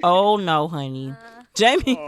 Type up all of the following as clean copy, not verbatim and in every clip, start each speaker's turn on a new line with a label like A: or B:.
A: Oh no, honey. Jaimie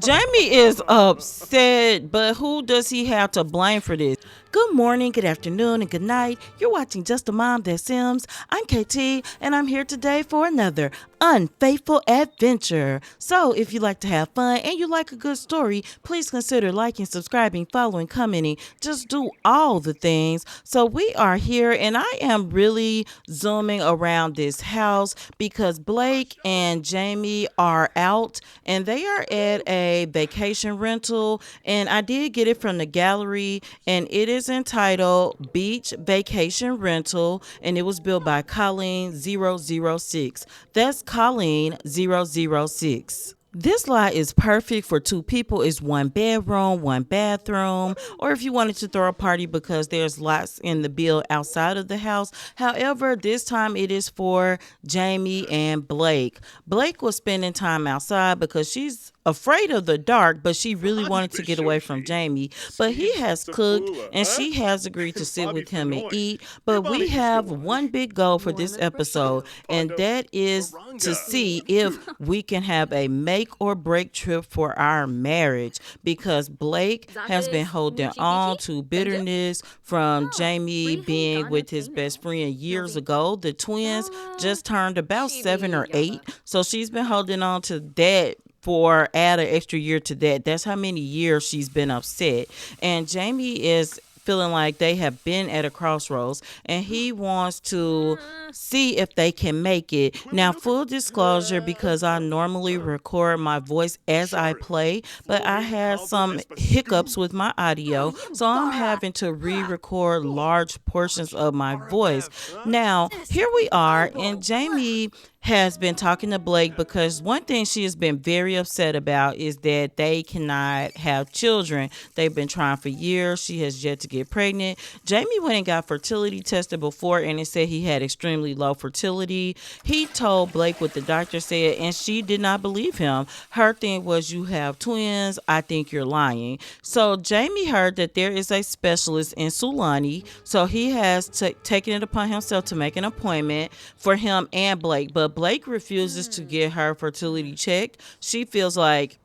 A: Jaimie is upset, but who does he have to blame for this? Good morning, good afternoon, and good night. You're watching Just a Mom That Sims. I'm KT, and I'm here today for another Unfaithful adventure. So, if you like to have fun and you like a good story, please consider liking, subscribing, following, commenting. Just do all the things. So, we are here, and I am really zooming around this house because Blake and Jaimie are out and they are at a vacation rental. And I did get it from the gallery, and it is entitled Beach Vacation Rental, and it was built by Colleen 006. That's Colleen 006. This lot is perfect for two people. It's one bedroom, one bathroom, or if you wanted to throw a party because there's lots in the bill outside of the house. However, this time it is for Jaimie and Blake. Blake was spending time outside because she's afraid of the dark, but she really wanted to get away from Jaimie. But he has cooked and she has agreed to sit with him and eat. But we have one big goal for this episode, and that is to see if we can have a make or break trip for our marriage, because Blake has been holding on to bitterness from Jaimie being with his best friend years ago. The twins just turned about 7 or 8, so she's been holding on to that for add an extra year to that. That's how many years she's been upset. And Jaimie is feeling like they have been at a crossroads and he wants to see if they can make it. Now, full disclosure, because I normally record my voice as I play, but I had some hiccups with my audio, so I'm having to re-record large portions of my voice. Now, here we are, and Jaimie has been talking to Blake because one thing she has been very upset about is that they cannot have children. They've been trying for years. She has yet to get pregnant. Jaimie went and got fertility tested before, and it said he had extremely low fertility. He told Blake what the doctor said, and she did not believe him. Her thing was, you have twins. I think you're lying. So Jaimie heard that there is a specialist in Sulani, so he has taken it upon himself to make an appointment for him and Blake. But Blake refuses to get her fertility checked. She feels like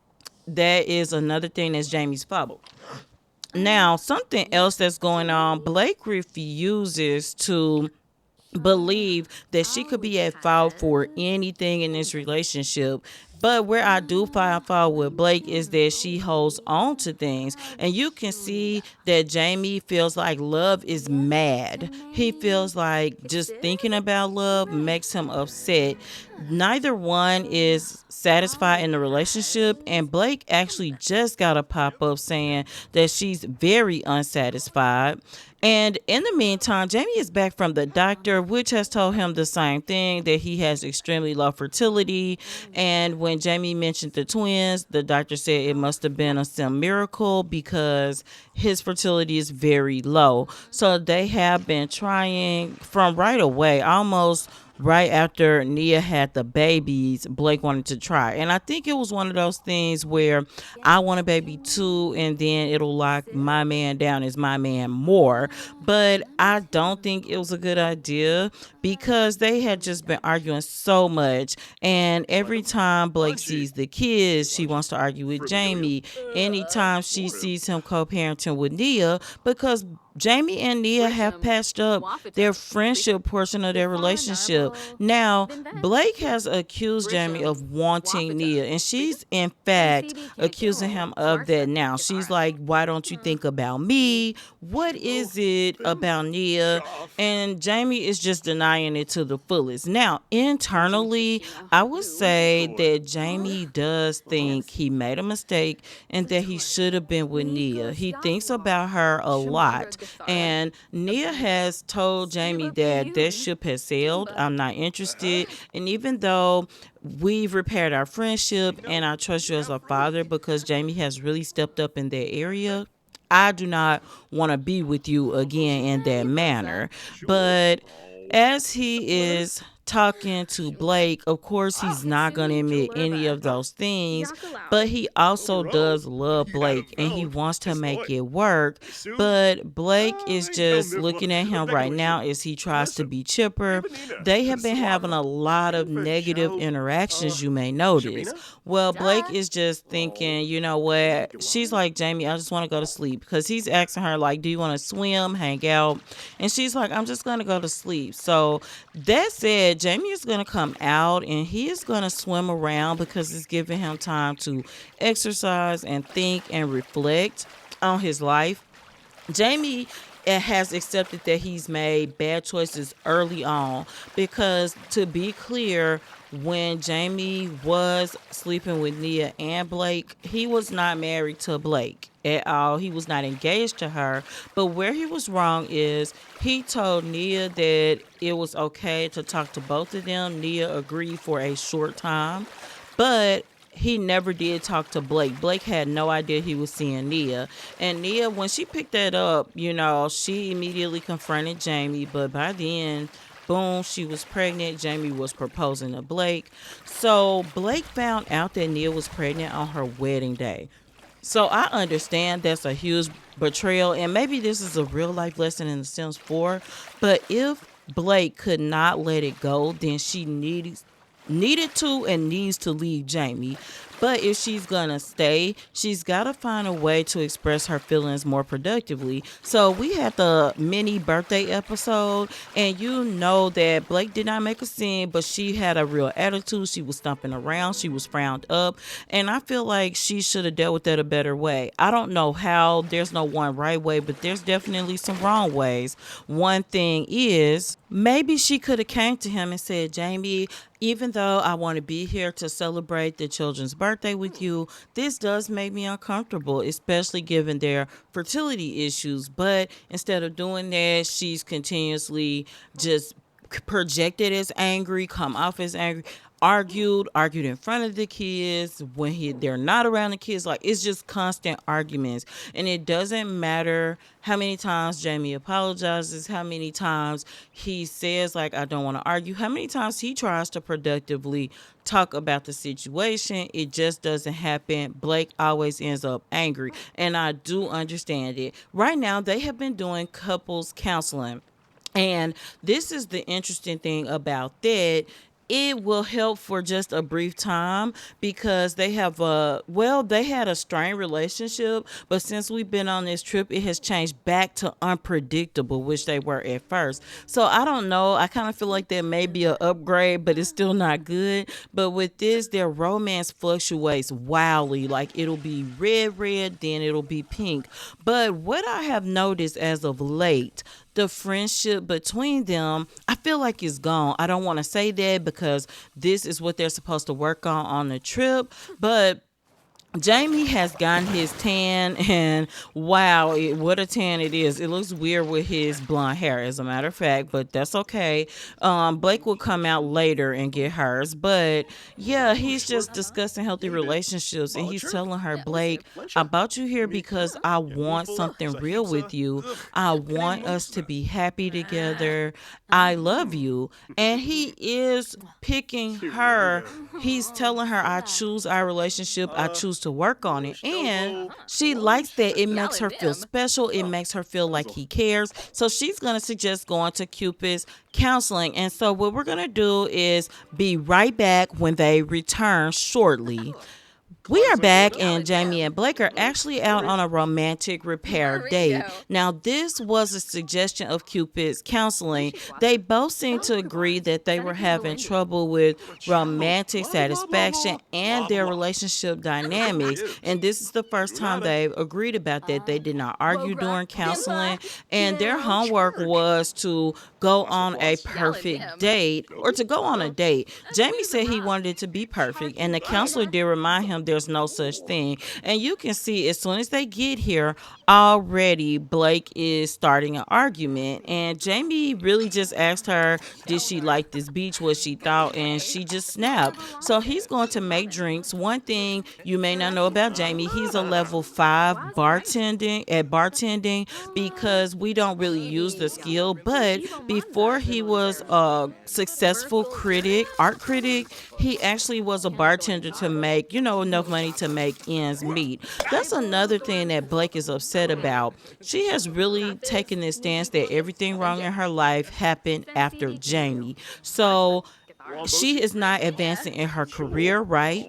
A: that is another thing that's Jaimie's fault. Now, something else that's going on, Blake refuses to believe that she could be at fault for anything in this relationship. But where I do find fault with Blake is that she holds on to things. And you can see that Jaimie feels like love is mad. He feels like just thinking about love makes him upset. Neither one is satisfied in the relationship, and Blake actually just got a pop up saying that she's very unsatisfied. And in the meantime, Jaimie is back from the doctor, which has told him the same thing, that he has extremely low fertility. And when Jaimie mentioned the twins, the doctor said it must have been a sim miracle because his fertility is very low. So they have been trying from right away, almost right after Nia had the babies. Blake wanted to try. And I think it was one of those things where I want a baby too, and then it'll lock my man down as my man more. But I don't think it was a good idea because they had just been arguing so much. And every time Blake sees the kids, she wants to argue with Jaimie. Anytime she sees him co-parenting with Nia, because Jaimie and Nia have patched up their friendship portion of their relationship. Now, Blake has accused Jaimie of wanting Nia, and she's in fact accusing him of that now. She's like, why don't you think about me? What is it about Nia? And Jaimie is just denying it to the fullest. Now, internally, I would say that Jaimie does think he made a mistake and that he should have been with Nia. He thinks about her a lot. And Nia has told Jaimie that that ship has sailed. I'm not interested. And even though we've repaired our friendship and I trust you as a father because Jaimie has really stepped up in that area, I do not want to be with you again in that manner. But as he is talking to Blake. Of course, he's not going to admit any of those things, but he also does love Blake and he wants to make it work. But Blake is just looking at him right now as he tries to be chipper. They have been having a lot of negative interactions, you may notice. Well, Blake is just thinking, you know what? She's like, Jaimie, I just want to go to sleep, because he's asking her, like, do you want to swim, hang out? And she's like, I'm just going to go to sleep. So that said, Jaimie is going to come out and he is going to swim around because it's giving him time to exercise and think and reflect on his life. Jaimie has accepted that he's made bad choices early on, because to be clear, when Jaimie was sleeping with Nia and Blake, he was not married to Blake at all. He was not engaged to her. But where he was wrong is he told Nia that it was okay to talk to both of them. Nia agreed for a short time, but he never did talk to Blake. Blake had no idea he was seeing Nia. And Nia, when she picked that up, she immediately confronted Jaimie. But by then, boom, she was pregnant. Jaimie was proposing to Blake. So Blake found out that Nia was pregnant on her wedding day. So I understand that's a huge betrayal. And maybe this is a real life lesson in The Sims 4. But if Blake could not let it go, then she needed to and needs to leave Jaimie. But if she's gonna stay, she's gotta find a way to express her feelings more productively. So we had the mini birthday episode, and you know that Blake did not make a scene, but she had a real attitude. She was stomping around, she was frowned up, and I feel like she should have dealt with that a better way. I don't know how, there's no one right way, but there's definitely some wrong ways. One thing is, maybe she could have came to him and said, Jaimie, even though I want to be here to celebrate the children's birthday with you, this does make me uncomfortable, especially given their fertility issues. But instead of doing that, she's continuously just projected as angry, come off as angry, argued in front of the kids when they're not around the kids. Like, it's just constant arguments, and it doesn't matter how many times Jaimie apologizes, how many times he says, like, I don't want to argue, how many times he tries to productively talk about the situation. It just doesn't happen. Blake always ends up angry, and I do understand it. Right now they have been doing couples counseling, and this is the interesting thing about that. It will help for just a brief time, because they had a strained relationship, but since we've been on this trip, it has changed back to unpredictable, which they were at first. So I don't know. I kind of feel like that may be an upgrade, but it's still not good. But with this, their romance fluctuates wildly. Like, it'll be red, then it'll be pink. But what I have noticed as of late, the friendship between them, I feel like it's gone. I don't want to say that because this is what they're supposed to work on the trip, but Jaimie has gotten his tan, and wow, what a tan it is. It looks weird with his blonde hair, as a matter of fact, but that's okay. Blake will come out later and get hers, but yeah, he's just discussing healthy relationships, and he's telling her, Blake, I brought you here because I want something real with you. I want us to be happy together. I love you. And he is picking her. He's telling her, I choose our relationship. I choose to work on it. And she likes that. It makes her feel special. It makes her feel like he cares. So she's going to suggest going to Cupid's counseling. And so what we're going to do is be right back when they return shortly. We are back, and Jaimie and Blake are actually out on a romantic repair date. Now, this was a suggestion of Cupid's counseling. They both seemed to agree that they were having trouble with romantic satisfaction and their relationship dynamics. And this is the first time they've agreed about that. They did not argue during counseling, and their homework was to go on a perfect date, or to go on a date. Jaimie said he wanted it to be perfect, and the counselor did remind him there's there's no such thing. And you can see as soon as they get here, already Blake is starting an argument. And Jaimie really just asked her, did she like this beach, what she thought, and she just snapped. So he's going to make drinks. One thing you may not know about Jaimie, he's a level 5 bartending because we don't really use the skill. But before he was a successful art critic, he actually was a bartender to make, enough money to make ends meet. That's another thing that Blake is upset about. She has really taken this stance that everything wrong in her life happened after Jaimie. So she is not advancing in her career, right?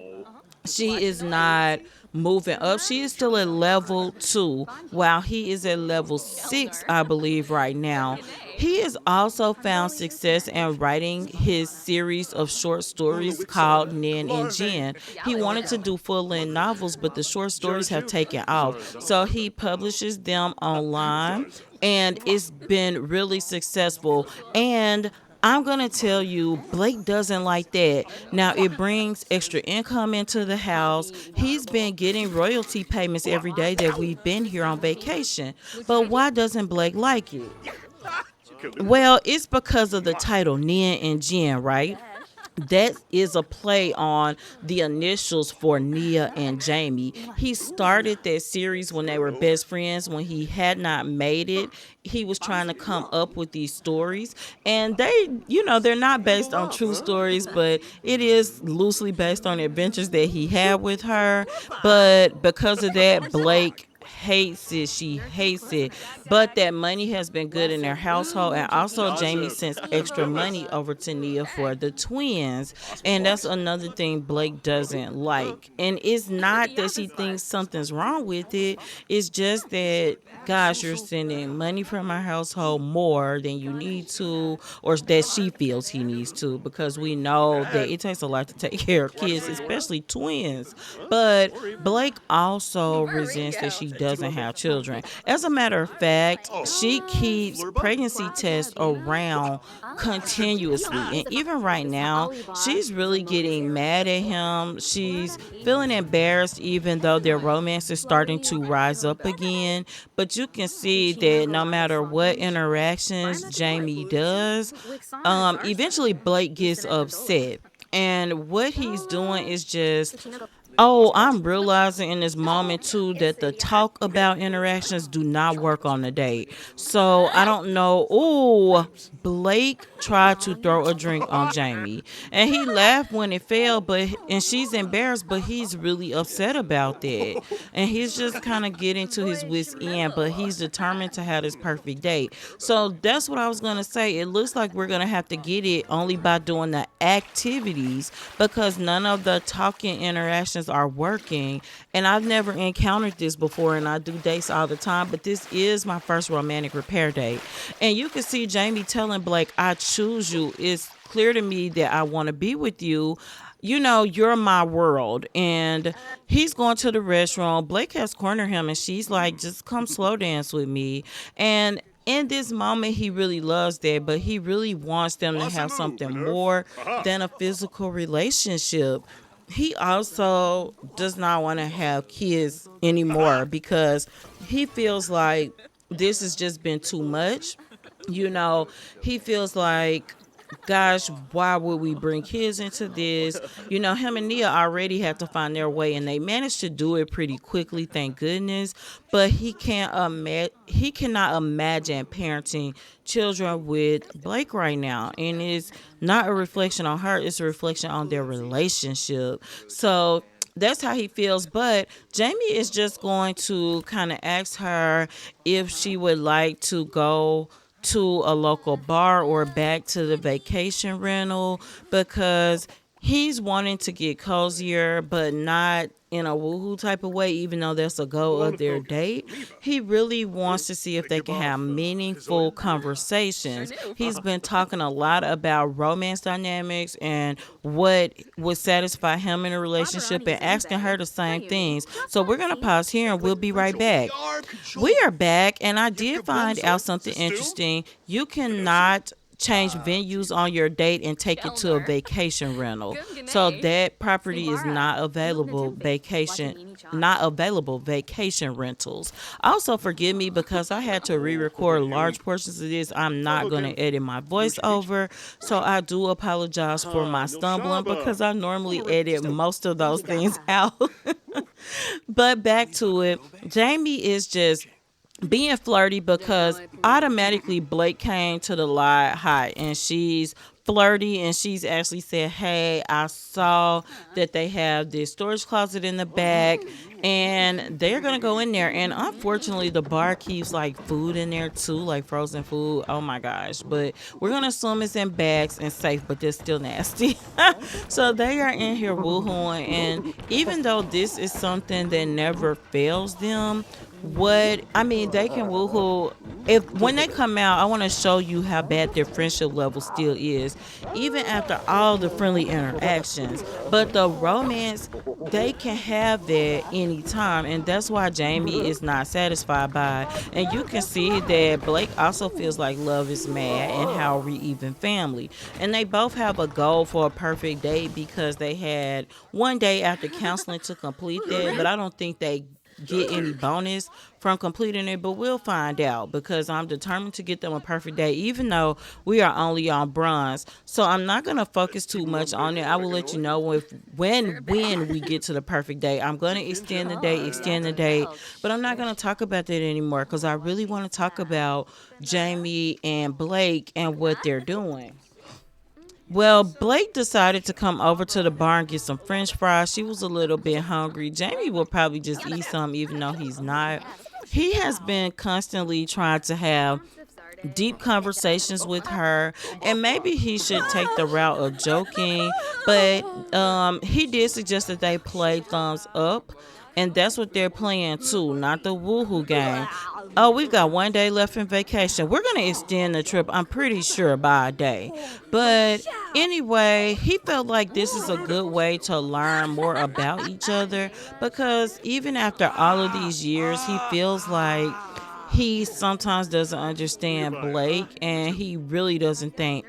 A: She is not moving up. She is still at level 2, while he is at level 6, I believe, right now. He has also found success in writing his series of short stories called Nin and Jin. He wanted to do full-length novels, but the short stories have taken off. So he publishes them online, and it's been really successful. And I'm going to tell you, Blake doesn't like that. Now, it brings extra income into the house. He's been getting royalty payments every day that we've been here on vacation. But why doesn't Blake like it? Well, it's because of the title, Nin and Jin, right? That is a play on the initials for Nia and Jaimie. He started that series when they were best friends, when he had not made it. He was trying to come up with these stories, and they're not based on true stories, but it is loosely based on adventures that he had with her. But because of that, Blake hates it. She hates it. But that money has been good in their household. And also Jaimie sends extra money over to Nia for the twins. And that's another thing Blake doesn't like. And it's not that she thinks something's wrong with it. It's just that, gosh, you're sending money from our household more than you need to, or that she feels he needs to, because we know that it takes a lot to take care of kids, especially twins. But Blake also resents that she doesn't have children. As a matter of fact, she keeps pregnancy tests around continuously. And even right now, she's really getting mad at him. She's feeling embarrassed, even though their romance is starting to rise up again. But you can see that no matter what interactions Jaimie does, eventually Blake gets upset. And what he's doing is just, oh, I'm realizing in this moment too that the talk about interactions do not work on the date. So I don't know. Ooh, Blake tried to throw a drink on Jaimie, and he laughed when it fell, and she's embarrassed, but he's really upset about that. And he's just kind of getting to his wit's end, but he's determined to have this perfect date. So that's what I was going to say. It looks like we're going to have to get it only by doing the activities, because none of the talking interactions are working. And I've never encountered this before, and I do dates all the time, but this is my first romantic repair date. And you can see Jaimie telling Blake, I choose you. It's clear to me that I want to be with you. You're my world. And he's going to the restaurant. Blake has cornered him, and she's like, just come slow dance with me. And in this moment, he really loves that, but he really wants them to have something more than a physical relationship. He also does not want to have kids anymore because he feels like this has just been too much. He feels like, gosh, why would we bring kids into this? Him and Nia already had to find their way, and they managed to do it pretty quickly, thank goodness. But he cannot imagine parenting children with Blake right now, and it's not a reflection on her; it's a reflection on their relationship. So that's how he feels. But Jaimie is just going to kind of ask her if she would like to go to a local bar or back to the vacation rental, because he's wanting to get cozier, but not in a woohoo type of way, even though that's a goal of their date. He really wants to see if they can have meaningful conversations. He's been talking a lot about romance dynamics and what would satisfy him in a relationship, and asking her the same things. So we're going to pause here and we'll be right back. We are back, and I did find out something interesting. You cannot change venues on your date and take it to a vacation rental. So that property is not available vacation rentals. Also, forgive me because I had to re-record large portions of this. I'm not going to edit my voice over, so I do apologize for my stumbling because I normally edit most of those things out. But back to it, Jaimie is just being flirty because automatically Blake came to the lot hot and she's flirty and she's actually said, hey, I saw that they have this storage closet in the back and they're gonna go in there, and unfortunately the bar keeps like food in there too, like frozen food. Oh my gosh. But we're gonna assume it's in bags and safe, but they're still nasty. So they are in here woohooing, and even though this is something that never fails them, they can woohoo. If when they come out, I want to show you how bad their friendship level still is, even after all the friendly interactions. But the romance, they can have that anytime, and that's why Jaimie is not satisfied by it. And you can see that Blake also feels like love is mad and how are we even family. And they both have a goal for a perfect date because they had one day after counseling to complete that, but I don't think they get any bonus from completing it, but we'll find out because I'm determined to get them a perfect day, even though we are only on bronze. So I'm not gonna focus too much on it. I will let you know when we get to the perfect day. I'm gonna extend the date, but I'm not gonna talk about that anymore because I really want to talk about Jaimie and Blake and what they're doing. Well, Blake decided to come over to the bar and get some french fries. She was a little bit hungry. Jaimie will probably just eat some even though he's not. He has been constantly trying to have deep conversations with her, and maybe he should take the route of joking, but he did suggest that they play thumbs up, and that's what they're playing too, not the woohoo game. Oh, we've got one day left in vacation. We're going to extend the trip, I'm pretty sure, by a day. But anyway, he felt like this is a good way to learn more about each other because even after all of these years, he feels like he sometimes doesn't understand Blake, and he really doesn't think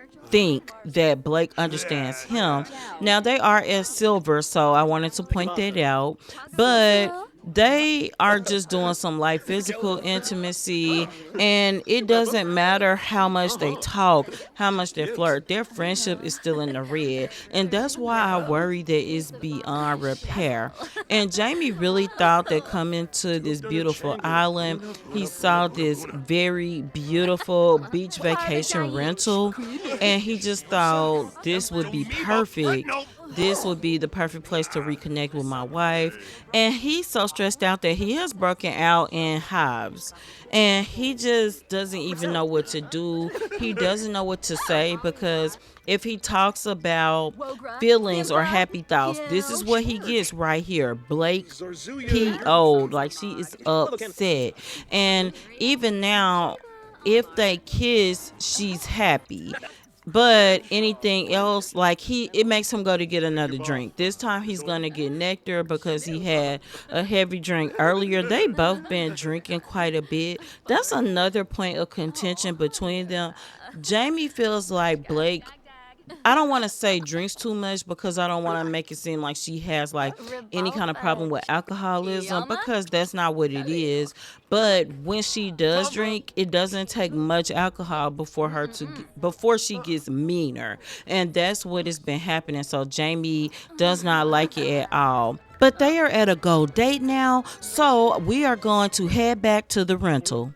A: that Blake understands him. Now they are at silver, so I wanted to point that out. But they are just doing some light physical intimacy, and it doesn't matter how much they talk, how much they flirt, their friendship is still in the red, and that's why I worry that it's beyond repair. And Jaimie really thought that coming to this beautiful island, he saw this very beautiful beach vacation rental, and he just thought this would be perfect. This would be the perfect place to reconnect with my wife. And he's so stressed out that he has broken out in hives. And he just doesn't even know what to do. He doesn't know what to say because if he talks about feelings or happy thoughts, this is what he gets right here. Blake PO'd, like she is upset. And even now, if they kiss, she's happy. But anything else, like it makes him go to get another drink. This time he's gonna get nectar because he had a heavy drink earlier. They both been drinking quite a bit. That's another point of contention between them. Jaimie feels like Blake, I don't want to say drinks too much because I don't want to make it seem like she has like any kind of problem with alcoholism because that's not what it is. But when she does drink, it doesn't take much alcohol before she gets meaner, and that's what has been happening. So Jaimie does not like it at all. But they are at a go date now, so we are going to head back to the rental.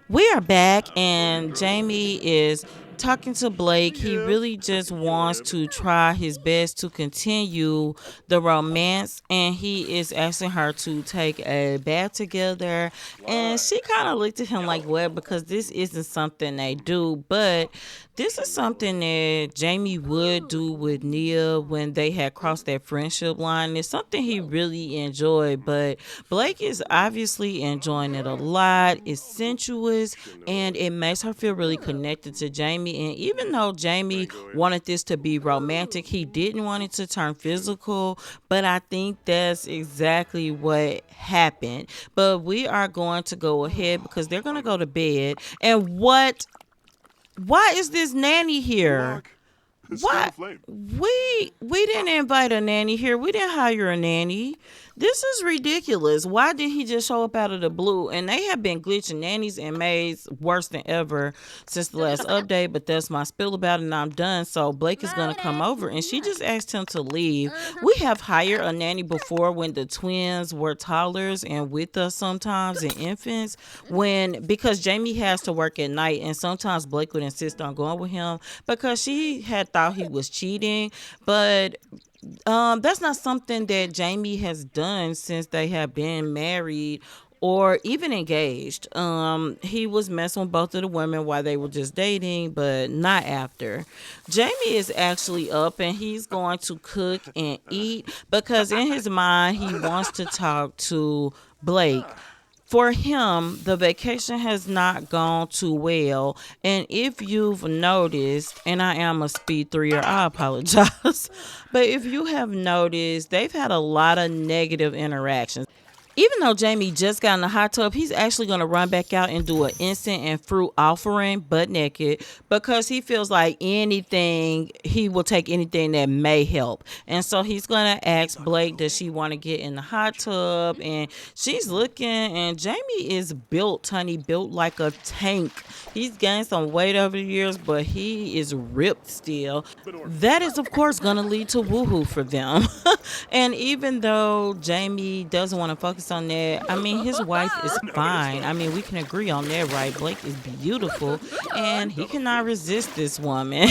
A: We are back, and Jaimie is talking to Blake. He really just wants to try his best to continue the romance, and he is asking her to take a bath together. And she kind of looked at him like, what? Because this isn't something they do, but this is something that Jaimie would do with Nia when they had crossed that friendship line. It's something he really enjoyed, but Blake is obviously enjoying it a lot. It's sensuous, and it makes her feel really connected to Jaimie. And even though Jaimie wanted this to be romantic, he didn't want it to turn physical, but I think that's exactly what happened. But we are going to go ahead because they're going to go to bed. And what Why is this nanny here?
B: Look, still
A: What?
B: aflame.
A: We didn't invite a nanny here. We didn't hire a nanny. This is ridiculous. Why did he just show up out of the blue? And they have been glitching nannies and maids worse than ever since the last update. But that's my spill about it, and I'm done. So Blake is gonna come over, and she just asked him to leave. We have hired a nanny before when the twins were toddlers and with us sometimes and infants. When because Jaimie has to work at night, and sometimes Blake would insist on going with him because she had thought he was cheating, but that's not something that Jaimie has done since they have been married or even engaged. He was messing with both of the women while they were just dating, but not after. Jaimie is actually up and he's going to cook and eat because in his mind he wants to talk to Blake. For him, the vacation has not gone too well. And if you've noticed, and I am a speed threer, I apologize. But if you have noticed, they've had a lot of negative interactions. Even though Jaimie just got in the hot tub, he's actually going to run back out and do an incense and fruit offering butt naked because he feels like he will take anything that may help. And so he's going to ask Blake, does she want to get in the hot tub? And she's looking, and Jaimie is built, honey, built like a tank. He's gained some weight over the years, but he is ripped still. That is, of course, going to lead to woohoo for them. And even though Jaimie doesn't want to focus on that, I mean, his wife is fine. I mean, we can agree on that, right? Blake is beautiful, and he cannot resist this woman.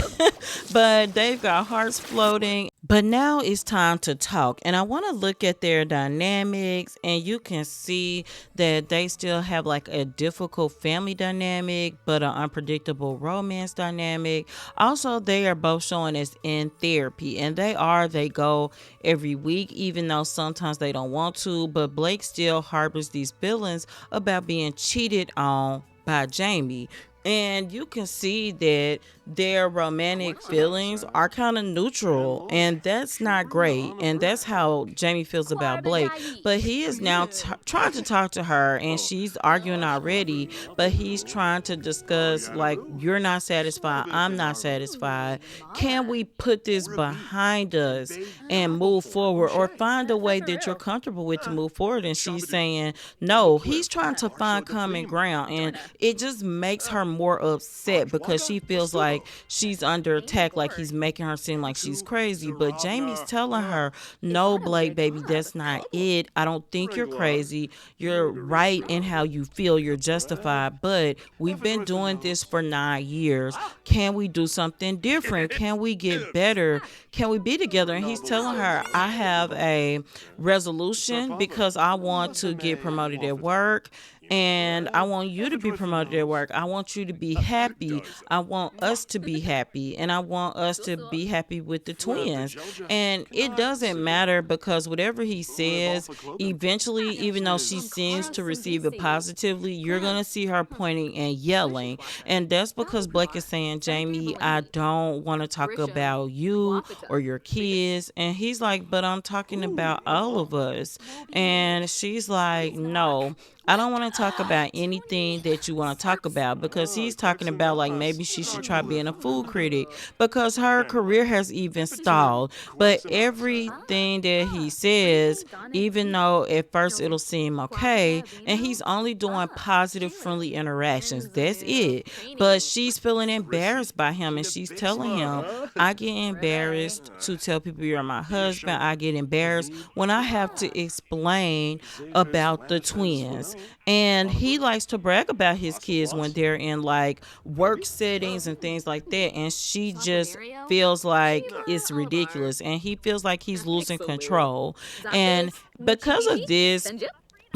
A: But they've got hearts floating. But now it's time to talk, and I want to look at their dynamics, and you can see that they still have like a difficult family dynamic, but an unpredictable romance dynamic. Also, they are both showing us in therapy, and they go every week, even though sometimes they don't want to. But Blake still harbors these feelings about being cheated on by Jaimie. And you can see that their romantic feelings are kind of neutral, and that's not great. And that's how Jaimie feels about Blake. But he is now trying to talk to her, and she's arguing already. But he's trying to discuss, like, you're not satisfied, I'm not satisfied. Can we put this behind us and move forward, or find a way that you're comfortable with to move forward? And she's saying, no, he's trying to find common ground. And it just makes her more upset because she feels like she's under attack, like he's making her seem like she's crazy. But Jaimie's telling her, no, Blake, baby, that's not it. I don't think you're crazy. You're right in how you feel. You're justified. But we've been doing this for 9 years. Can we do something different? Can we get better? Can we be together? And he's telling her, I have a resolution because I want to get promoted at work. And I want you to be promoted at work. I want you to be happy. I want us to be happy. And I want us to be happy with the twins. And it doesn't matter because whatever he says, eventually, even though she seems to receive it positively, you're going to see her pointing and yelling. And that's because Blake is saying, Jaimie, I don't want to talk about you or your kids. And he's like, but I'm talking about all of us. And she's like, no. I don't want to talk about anything that you want to talk about because he's talking about like maybe she should try being a food critic because her career has even stalled. But everything that he says, even though at first it'll seem okay, and he's only doing positive, friendly interactions. That's it. But she's feeling embarrassed by him, and she's telling him, I get embarrassed to tell people you're my husband. I get embarrassed when I have to explain about the twins. And he likes to brag about his kids when they're in like work settings and things like that. And she just feels like it's ridiculous. And he feels like he's losing control. And because of this,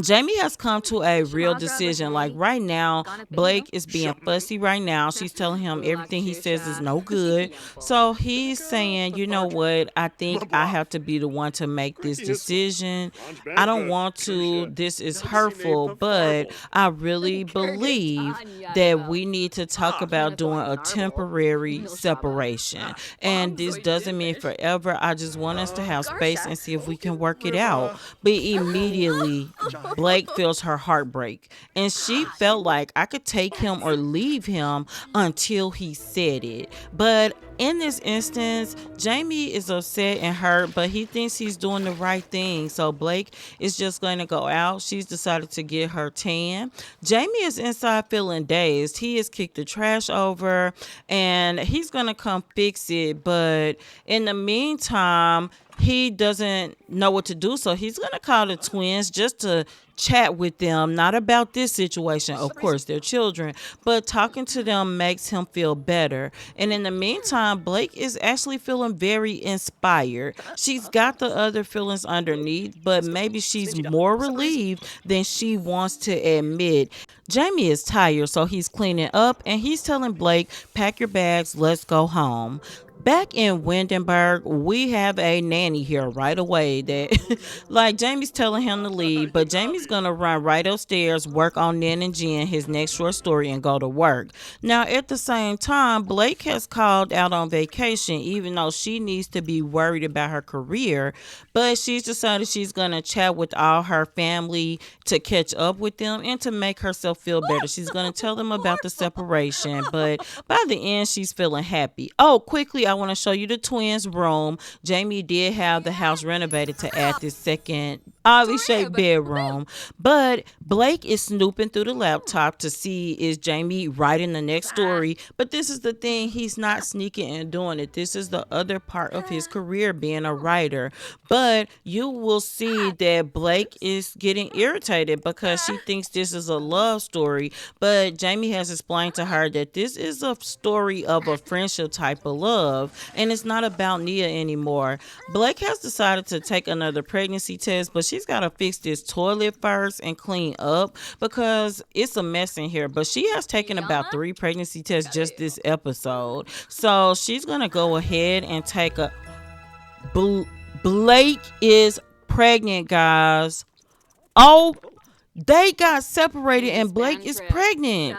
A: Jaimie has come to a real decision. Like right now, Blake is being fussy right now. She's telling him everything he says is no good. So he's saying, you know what? I think I have to be the one to make this decision. I don't want to. This is hurtful, but I really believe that we need to talk about doing a temporary separation. And this doesn't mean forever. I just want us to have space and see if we can work it out. But immediately, Blake feels her heartbreak. And she felt like I could take him or leave him until he said it. But in this instance, Jaimie is upset and hurt, but he thinks he's doing the right thing. So Blake is just going to go out. She's decided to get her tan. Jaimie is inside feeling dazed. He has kicked the trash over and he's going to come fix it. But in the meantime, he doesn't know what to do, so he's gonna call the twins just to chat with them, not about this situation. Of course, they're children, but talking to them makes him feel better. And in the meantime, Blake is actually feeling very inspired. She's got the other feelings underneath, but maybe she's more relieved than she wants to admit. Jaimie is tired, so he's cleaning up and he's telling Blake, pack your bags, let's go home. Back in Windenburg, we have a nanny here right away that, like, Jamie's telling him to leave, but Jamie's gonna run right upstairs, work on Nen and Jen, his next short story, and go to work. Now, at the same time, Blake has called out on vacation, even though she needs to be worried about her career, but she's decided she's gonna chat with all her family to catch up with them and to make herself feel better. She's gonna tell them about the separation, but by the end, she's feeling happy. Oh, quickly, I want to show you the twins' room. Jaimie did have the house renovated to add this second oddly shaped bedroom, but Blake is snooping through the laptop to see is Jaimie writing the next story. But this is the thing, he's not sneaking and doing it. This is the other part of his career, being a writer. But you will see that Blake is getting irritated because she thinks this is a love story, but Jaimie has explained to her that this is a story of a friendship type of love, and it's not about Nia anymore. Blake has decided to take another pregnancy test, but she's got to fix this toilet first and clean up because it's a mess in here. But she has taken about 3 pregnancy tests just this episode, so she's gonna go ahead and take a Blake is pregnant, guys. Oh, they got separated and Blake is pregnant.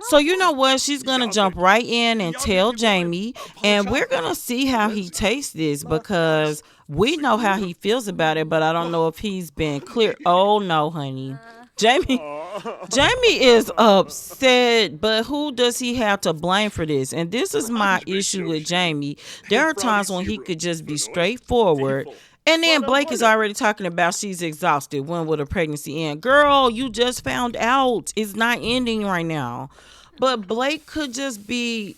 A: So you know what? She's going to jump right in and tell Jaimie, and we're going to see how he takes this because we know how he feels about it, but I don't know if he's been clear. Oh no, honey. Jaimie is upset, but who does he have to blame for this? And this is my issue with Jaimie. There are times when he could just be straightforward. And then Blake is already talking about she's exhausted. When will the pregnancy end? Girl, you just found out. It's not ending right now. But Blake could just be...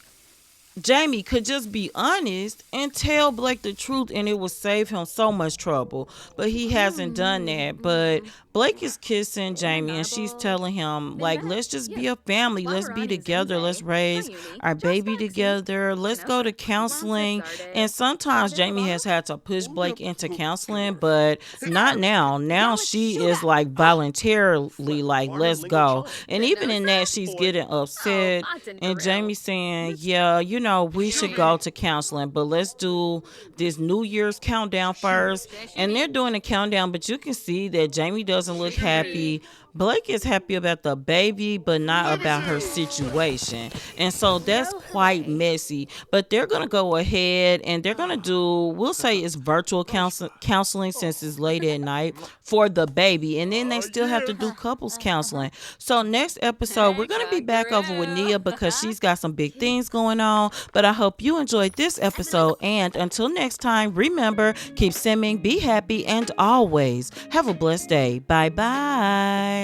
A: Jaimie could just be honest and tell Blake the truth, and it would save him so much trouble. But he hasn't done that. But Blake is kissing Jaimie, and she's telling him, like, let's just be a family. Let's be together. Let's raise our baby together. Let's go to counseling. And sometimes Jaimie has had to push Blake into counseling, but not now. Now she is, like, voluntarily, like, let's go. And even in that, she's getting upset. And Jaimie's saying, yeah, you know, we should go to counseling, but let's do this New Year's countdown first. And they're doing a countdown, but you can see that Jaimie doesn't look happy. Blake is happy about the baby, but not about her situation. And so that's quite messy. But they're going to go ahead and they're going to do, we'll say it's virtual counseling since it's late at night for the baby. And then they still have to do couples counseling. So next episode, we're going to be back over with Nia because she's got some big things going on. But I hope you enjoyed this episode. And until next time, remember, keep simming, be happy, and always have a blessed day. Bye-bye.